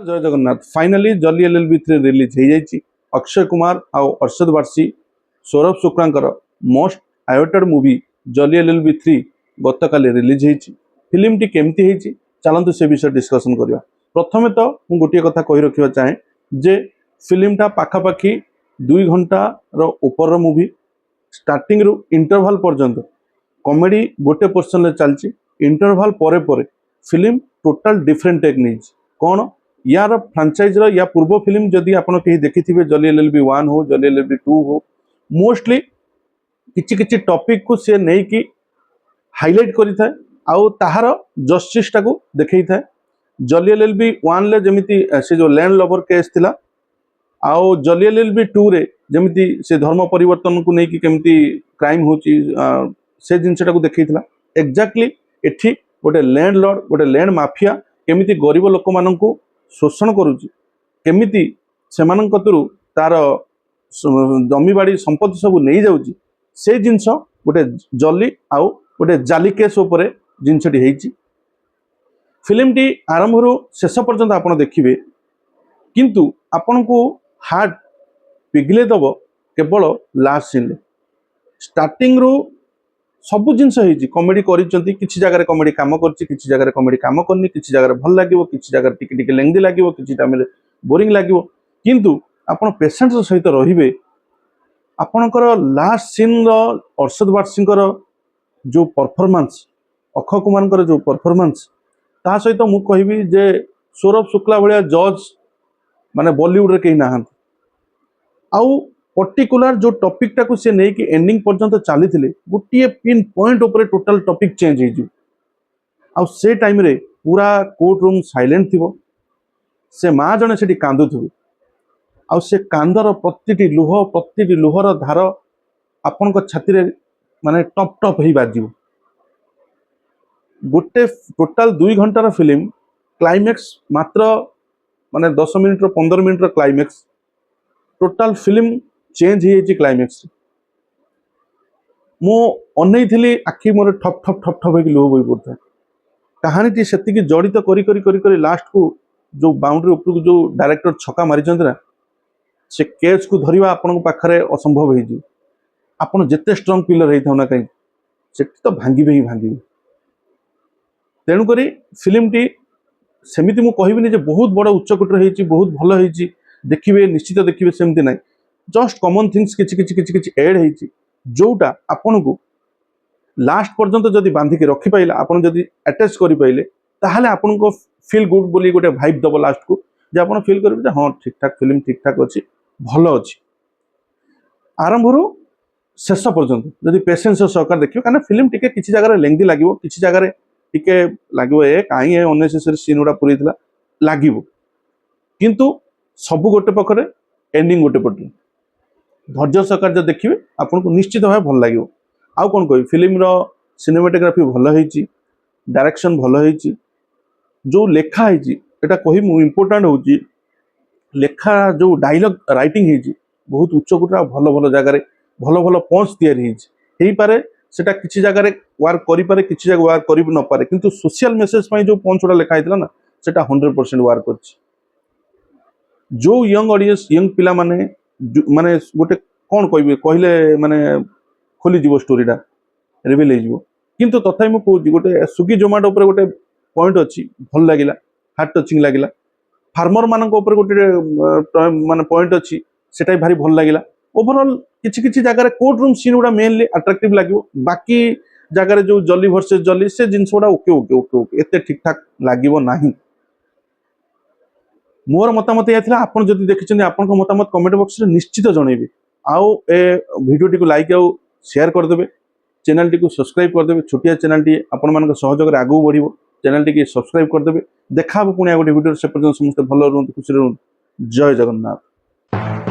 जय जगन्नाथ फाइनाली जल्दी LLB3 release हो जाइए। अक्षय कुमार आउ अर्षद वारसी सौरभ शुक्लांकर मोस्ट आयोटेड मूवी जल्दी LLB3 गत काली रिलीज होती। फिल्म टी केमती होती चलते से विषय डिस्कसन करवा। प्रथमे तो मुझे गोटे कथा कही रखा चाहे जे फिल्मटा पाखापाखि 2 घंटार ऊपर मूवी स्टार्टिंग रु इंटरवल पर्यंत कॉमेडी गोटे पोर्शन चलती। इंटरवल परे परे फिल्म टोटाल डिफरेंट टेक्निक कौन यार फ्रांचाइज या पूर्व फिल्म जदि आपन कहीं देखि थिबे जल्दी LLB1 हो जल्दी LLB2 हो मोस्टली किछि किछि टॉपिक को से नहीं कि हाईलाइट करि थाए आउ ताहार जस्टिस टाको देखै थाए। जल्दी LLB1 ले जमिति से जो लैंड लवर केस थिला आउ जल्दी LLB2 रे जमिति से धर्म परिवर्तन को नहीं कि केमिति क्राइम होची से जिनस टाको देखै थिला। एग्जैक्टली एठी गोटे लैंड लॉर्ड गोटे लैंड माफिया केमिति गरीब लोक माननकु शोषण करुची केमिति सेमानन कतरु तार जमी बाड़ी संपत्ति सब नहीं जाउची से जिनस गोटे जली आउ गोटे जाली केस उपरे जिनसटी हेची। फिल्म टी आरंभ रु शेष पर्यंत आपण देखिबे किंतु आपण को हार्ट पिघले दब केवल लास्ट सीन स्टार्टिंग रु सबु जिनस होती कमेडी करिसेंती किछि जगह कमेडी काम करछि किछि जगह कमेडी काम करनी किछि जगह भल लागिवो किछि जगह टिके टिके लेंदी लागिवो किछि टाइम बोरिंग लागिवो किंतु आपण पेशेंस सहित रहिबे। आपणकर लास्ट सीन रो अर्षद वारसींकर जो परफॉर्मेंस अक्षय कुमार जो परफॉर्मेंस ता सहित मु कहबी जे सौरभ शुक्ला भलिया जज माने बॉलीवुड रे कहीं नाहंती आउ पर्टिकुलर जो टॉपिक टाको से नहीं कि एंडिंग पर्यंत चली थे गोटे पिन पॉइंट उपरे टोटल टॉपिक चेंज हो से टाइम रे पूरा कोर्ट रूम साइलेंट थी से माँ जने से कांदुथि आउ से कांदर प्रति लुहर धार आपण छाती रे माने टप टप ही बाजी गोटे टोटाल 2 घंटार फिल्म क्लाइमैक्स मात्र माने 10 minute 15 minute climax total film change हो क्लाइमैक्स मो अनै थी आखि मोर ठप ठप ठप ठप हो लुह बही पड़ता कहानी टी से जड़ित करी लास्ट को जो बाउंड्री ऊपर जो डायरेक्टर छक्का मारी ना से केस को धरवा आपण पाखे असंभव हो आपन जिते स्ट्रंग पिलर होता ना कहीं से तो भांगे ही भांगे। तेणुक फिल्म टी सेमती मु कहबिनी जे बहुत बड़ उच्चकोटर होती बहुत भल होती देखिए निश्चित देखिए सेमती ना जस्ट कॉमन थिंग्स किछि किछि किछि किछि ऐड होती जोटा आपन को लास्ट पर्यंत जदि बांधिक रखी पाइला आपन जदि अटैच करि पाइले ताहाले आपन को फील गुड बोली गोटे वाइब दब लास्ट को जे आपन फील करिबे हां ठीक ठाक फिल्म ठीक ठाक अछि भल अछि आरंभ रु शेष पर्यंत जदि पेशेंस सहकार देखियो कारण फिल्म टिके किछि जगह लेंदी लागिवो किछि जगह टिके लागिवो ए काई ए अननेसेसरी सीन उडा पुरैतला लागिवो किंतु सब गोटे पखरे एंडिंग गोटे पटे धैर्य सहकार जो देखिए आपको निश्चित भाव भल लगे। आउ कौन कह फिल्म रो सिनेमेटोग्राफी भल होती डायरेक्शन भल होती जो लेखा होती एटा कही मु इम्पोर्टेंट होची लेखा जो डायलॉग राइटिंग होती बहुत उच्चकोटा भल भल जगार भल भल पंच तैयारी पारे सेटा किसी जगह वर्क करि पारे किसी जगह वर्क करि न पारे किंतु सोशल मेसेज पई जो पंच उडा लेखा होता ना सेटा 100% वर्क करछि। जो यंग ऑडियंस यंग पिला माने माने गोटे कौन कह कहले माने खोली जीवो स्टोरीटा रिवील हो किंतु तथापि मु कहूँ गोटे स्विगी जोमाटो उपर गोटे पॉइंट अच्छी भल लगिला हार्ट टचिंग लगिला फार्मर मान गोटे माने पॉइंट अच्छी सेटा भारी भल लगिला ओवरऑल किछि किछि जगह कोर्ट रूम सीन गुड़ा मेनली अट्रैक्टिव लगे बाकी जगह जो जली वर्सेस जली से जिनस गुड़ा ओके ओके ओके ओके एते ठीक ठाक लागिवो नाही। मोर मतामत या आपन जदि देखिछन आपन मतामत कमेंट बॉक्स रे निश्चित जनइबे आउ ए वीडियो टी को लाइक आउ शेयर कर देबे चैनल टी को सब्सक्राइब कर देबे छोटिया चैनल टी आपन मान सहयोग रे आगु बढ़िबो चैनल टी के सब्सक्राइब कर देबे देखा पुणी गोटे वीडियो से पर्यंत समस्त भल रहंतु खुशी रहंतु जय जगन्नाथ।